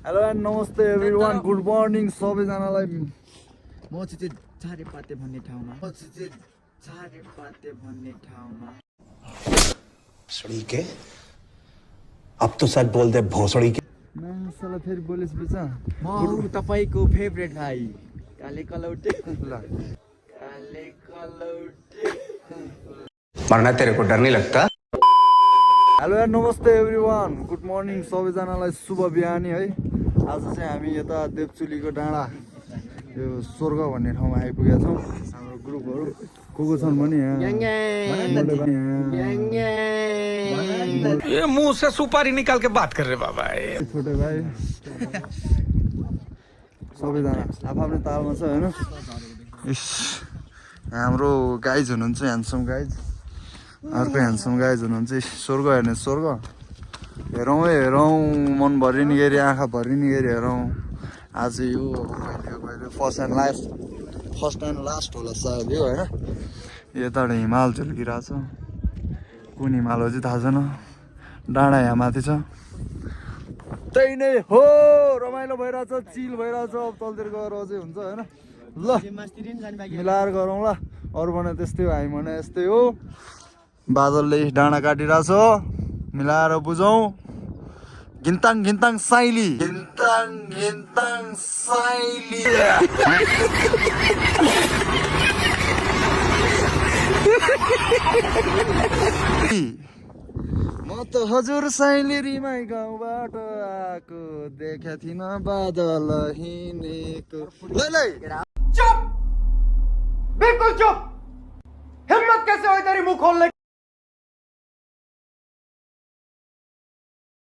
hello and नमस्ते everyone good morning सबैजनालाई म चाहिँ झारेपाते भन्ने ठाउँमा भोसड़ी के अब तो सच बोल दे भोसड़ी के साला फेरि बोलिस बिचा म हौ तपाईको फेभरेट भाइ काले कलौटे मरना तेरे को डर नहीं लगता हेलो एन्ड नमस्ते एभ्रिवान गुड मर्निङ सबैजनालाई शुभ बिहानी है आज चाहिँ हामी यता देवचुलीको डाँडा यो स्वर्ग भन्ने ठाउँमा आइपुगेका छौँ हाम्रो ग्रुपहरू को छन् भने ये मुंह से सुपारी निकाल के बात कर रहे बाबा छोटे भाइ सबैजना आफ्नै तालमा छ होइन हाम्रो गाइज हुनुहुन्छ ह्यान्डसम गाइज अर्को ह्यान्डसम गाइज हुनुहुन्छ स्वर्ग हेर्ने स्वर्ग हेरौँ है हेरौँ मन भरिने गरी आँखा भरिने गरी हेरौँ आज यो कहिले फर्स्ट एन्ड लास्ट होला सायद यो होइन यताबाट हिमाल झुल्किरहेको छ कुन हिमाल हो चाहिँ थाहा छैन डाँडा यहाँ माथि छ त्यही नै हो रमाइलो भइरहेछ चिल भइरहेछ अब तलतिर गएर अझै हुन्छ होइन ल मिलाएर गरौँ ल अरू भने त्यस्तै हो हामी भने यस्तै हो बादलले डाँडा काटिरहेछ मिलाएर बुझौँ घिन्ताङ घिन्ताङ साइली म त हजुर साइली रिमाई गाउँबाट आएको देखा थिइन बादल हिँडेको चुप बिल्कुल चुप हिम्मत कैसे हुई तेरी मुंह खोलने